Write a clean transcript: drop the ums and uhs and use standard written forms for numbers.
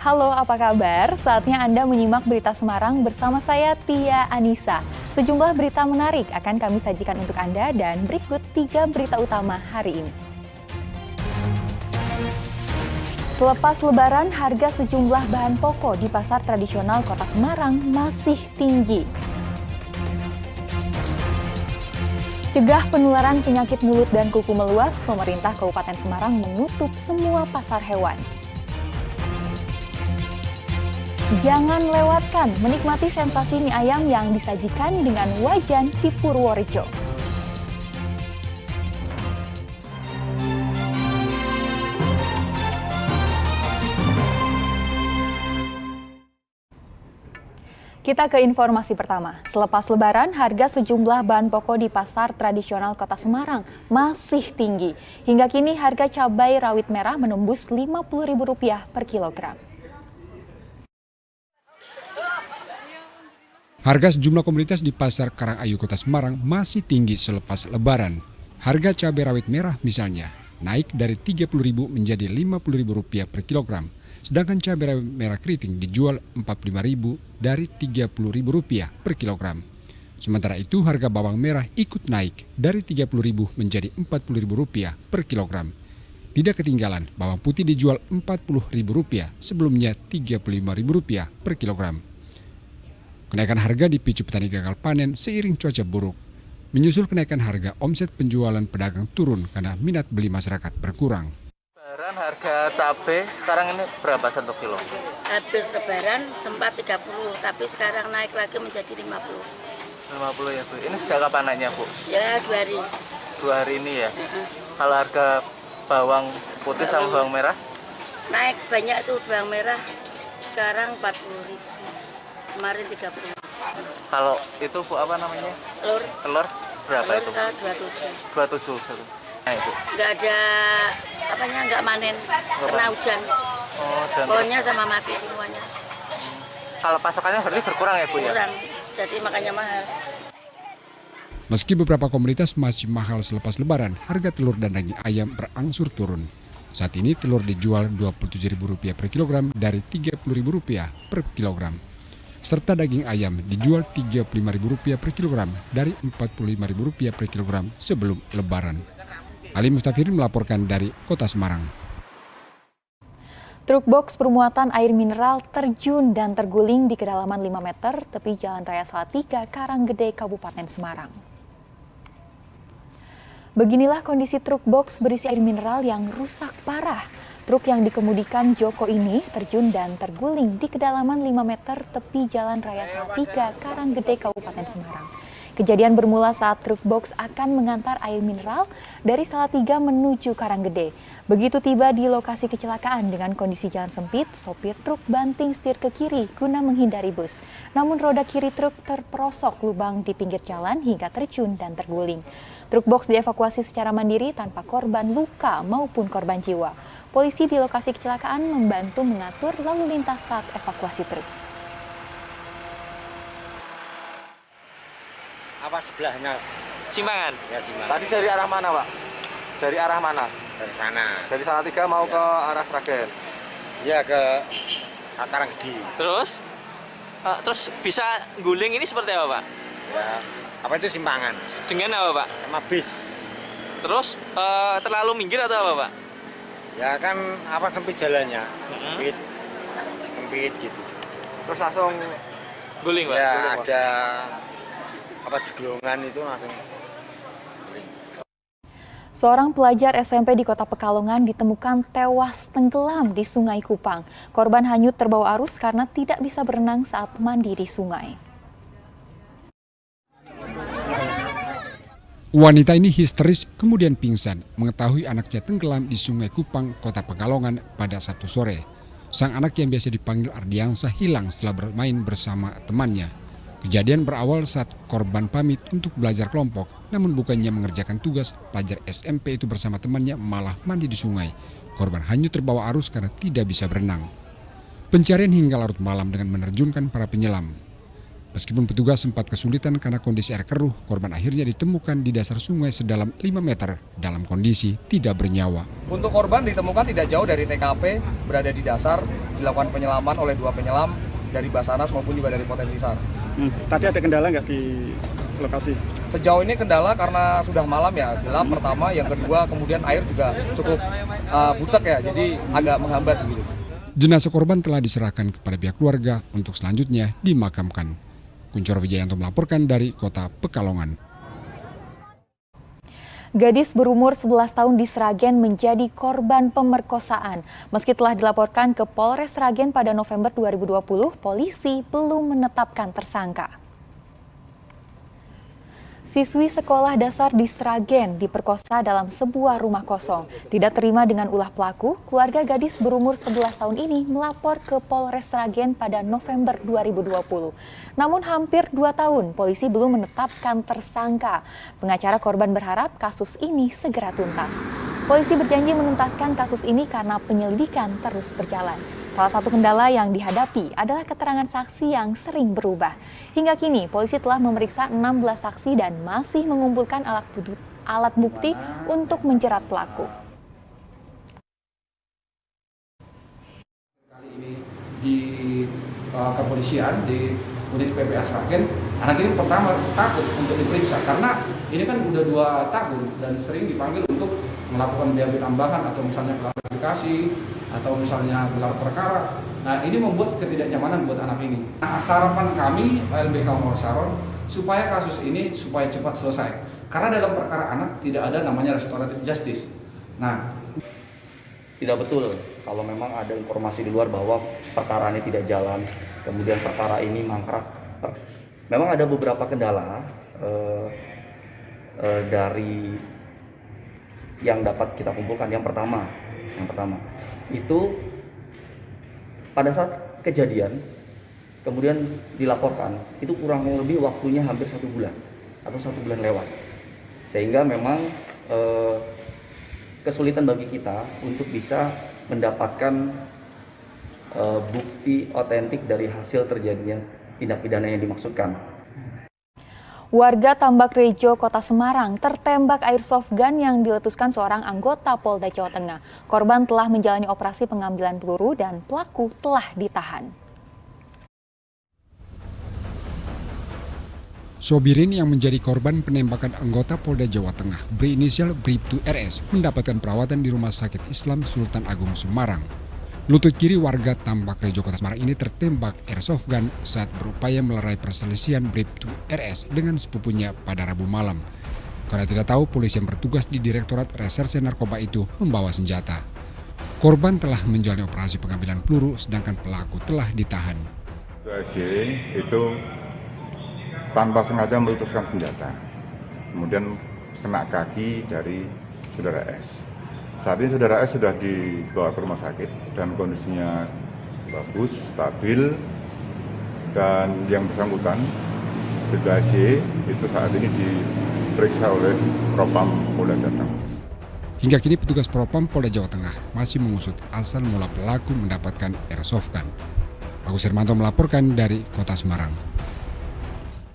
Halo, apa kabar? Saatnya Anda menyimak berita Semarang bersama saya, Tia Anissa. Sejumlah berita menarik akan kami sajikan untuk Anda dan berikut 3 berita utama hari ini. Selepas Lebaran, harga sejumlah bahan pokok di pasar tradisional Kota Semarang masih tinggi. Cegah penularan penyakit mulut dan kuku meluas, pemerintah Kabupaten Semarang menutup semua pasar hewan. Jangan lewatkan menikmati sensasi mie ayam yang disajikan dengan wajan di Purworejo. Kita ke informasi pertama. Selepas Lebaran, harga sejumlah bahan pokok di pasar tradisional Kota Semarang masih tinggi. Hingga kini harga cabai rawit merah menembus Rp50.000 per kilogram. Harga sejumlah komoditas di Pasar Karangayu Kota Semarang masih tinggi selepas Lebaran. Harga cabai rawit merah misalnya naik dari Rp30.000 menjadi Rp50.000 per kilogram. Sedangkan cabai rawit merah keriting dijual Rp45.000 dari Rp30.000 per kilogram. Sementara itu harga bawang merah ikut naik dari Rp30.000 menjadi Rp40.000 per kilogram. Tidak ketinggalan, bawang putih dijual Rp40.000 sebelumnya Rp35.000 per kilogram. Kenaikan harga dipicu petani gagal panen seiring cuaca buruk. Menyusul kenaikan harga, omset penjualan pedagang turun karena minat beli masyarakat berkurang. Lebaran harga cabai sekarang ini berapa 1 kilo? Habis Lebaran sempat 30, tapi sekarang naik lagi menjadi 50. 50 ya Bu. Ini sejak kapan naiknya Bu? Ya 2 hari. 2 hari ini ya? Kalau harga bawang putih sama bawang merah? Naik banyak tuh bawang merah, sekarang 40.000. Kemarin 30. Kalau itu Bu apa namanya? Telur berapa Telur itu? 27. 27 satu. Nah itu. Nggak ada nggak manen kena hujan. Oh, jangan. Pohonnya sama mati semuanya. Kalau pasokannya berarti berkurang ya Bu ya? Kurang, jadi makanya mahal. Meski beberapa komoditas masih mahal selepas Lebaran, harga telur dan daging ayam berangsur turun. Saat ini telur dijual Rp27.000 per kilogram dari Rp30.000 per kilogram. Serta daging ayam dijual Rp35.000 per kilogram dari Rp45.000 per kilogram sebelum Lebaran. Ali Mustafirin melaporkan dari Kota Semarang. Truk box bermuatan air mineral terjun dan terguling di kedalaman 5 meter tepi Jalan Raya Salatiga, Karanggede, Kabupaten Semarang. Beginilah kondisi truk box berisi air mineral yang rusak parah. Truk yang dikemudikan Joko ini terjun dan terguling di kedalaman 5 meter tepi Jalan Raya Salatiga, Karanggede, Kabupaten Semarang. Kejadian bermula saat truk box akan mengantar air mineral dari Salatiga menuju Karanggede. Begitu tiba di lokasi kecelakaan dengan kondisi jalan sempit, sopir truk banting setir ke kiri guna menghindari bus. Namun roda kiri truk terperosok lubang di pinggir jalan hingga terjun dan terguling. Truk box dievakuasi secara mandiri tanpa korban luka maupun korban jiwa. Polisi di lokasi kecelakaan membantu mengatur lalu lintas saat evakuasi truk. Apa sebelahnya? Simpangan? Ya Simpangan. Tadi dari arah mana Pak? Dari arah mana? Dari sana. Dari Salatiga mau ke arah Sragen? Ya ke Karanggede. Terus? Terus bisa guling ini seperti apa Pak? Ya, apa itu Simpangan? Dengan apa Pak? Sama bis. Terus terlalu minggir atau apa Pak? Ya kan apa sempit jalannya, sempit gitu. Terus langsung guling Pak? Ya guling, Pak. ada apa jeglongan itu langsung guling. Seorang pelajar SMP di Kota Pekalongan ditemukan tewas tenggelam di Sungai Kupang. Korban hanyut terbawa arus karena tidak bisa berenang saat mandi di sungai. Wanita ini histeris kemudian pingsan mengetahui anaknya tenggelam di Sungai Kupang, Kota Pekalongan pada Sabtu sore. Sang anak yang biasa dipanggil Ardiansa hilang setelah bermain bersama temannya. Kejadian berawal saat korban pamit untuk belajar kelompok, namun bukannya mengerjakan tugas, pelajar SMP itu bersama temannya malah mandi di sungai. Korban hanyut terbawa arus karena tidak bisa berenang. Pencarian hingga larut malam dengan menerjunkan para penyelam. Meskipun petugas sempat kesulitan karena kondisi air keruh, korban akhirnya ditemukan di dasar sungai sedalam 5 meter dalam kondisi tidak bernyawa. Untuk korban ditemukan tidak jauh dari TKP, berada di dasar, dilakukan penyelaman oleh 2 penyelam dari Basarnas maupun juga dari Potensi SAR. Tadi ada kendala nggak di lokasi? Sejauh ini kendala karena sudah malam ya, gelap pertama, yang kedua kemudian air juga cukup butek ya, jadi agak menghambat gitu. Jenazah korban telah diserahkan kepada pihak keluarga untuk selanjutnya dimakamkan. Kuncoro Wijayanto melaporkan dari Kota Pekalongan. Gadis berumur 11 tahun di Sragen menjadi korban pemerkosaan. Meski telah dilaporkan ke Polres Sragen pada November 2020, polisi belum menetapkan tersangka. Siswi sekolah dasar di Sragen diperkosa dalam sebuah rumah kosong. Tidak terima dengan ulah pelaku, keluarga gadis berumur 11 tahun ini melapor ke Polres Sragen pada November 2020. Namun hampir 2 tahun polisi belum menetapkan tersangka. Pengacara korban berharap kasus ini segera tuntas. Polisi berjanji menuntaskan kasus ini karena penyelidikan terus berjalan. Salah satu kendala yang dihadapi adalah keterangan saksi yang sering berubah. Hingga kini, polisi telah memeriksa 16 saksi dan masih mengumpulkan alat bukti untuk menjerat pelaku. Kali ini di kepolisian, di unit PPA Sragen, anak ini pertama takut untuk diperiksa karena ini kan udah 2 tahun dan sering dipanggil untuk melakukan BAB tambahan atau misalnya klarifikasi atau misalnya gelar perkara. Nah, ini membuat ketidaknyamanan buat anak ini. Nah, harapan kami LBK Morsaron supaya kasus ini supaya cepat selesai. Karena dalam perkara anak tidak ada namanya restoratif justice. Nah, tidak betul kalau memang ada informasi di luar bahwa perkara ini tidak jalan, kemudian perkara ini mangkrak. Memang ada beberapa kendala dari yang dapat kita kumpulkan. Yang pertama itu pada saat kejadian kemudian dilaporkan itu kurang lebih waktunya hampir 1 bulan atau 1 bulan lewat, sehingga memang kesulitan bagi kita untuk bisa mendapatkan bukti otentik dari hasil terjadinya tindak pidana yang dimaksudkan. Warga Tambak Rejo, Kota Semarang tertembak airsoft gun yang diletuskan seorang anggota Polda Jawa Tengah. Korban telah menjalani operasi pengambilan peluru dan pelaku telah ditahan. Sobirin yang menjadi korban penembakan anggota Polda Jawa Tengah berinisial Bribtu RS mendapatkan perawatan di Rumah Sakit Islam Sultan Agung Semarang. Lutut kiri warga Tambak Rejo, Kota Semarang ini tertembak airsoft gun saat berupaya melerai perselisihan Bribtu RS dengan sepupunya pada Rabu malam. Karena tidak tahu, polisi yang bertugas di Direktorat Reserse Narkoba itu membawa senjata. Korban telah menjalani operasi pengambilan peluru, sedangkan pelaku telah ditahan. Itu tanpa sengaja meletuskan senjata, kemudian kena kaki dari saudara S. Saat ini saudara S sudah dibawa ke rumah sakit dan kondisinya bagus, stabil, dan yang bersangkutan BPSY itu saat ini diperiksa oleh Propam Polda Jateng. Hingga kini petugas Propam Polda Jawa Tengah masih mengusut asal mula pelaku mendapatkan airsoft gun. Agus Hermanto melaporkan dari Kota Semarang.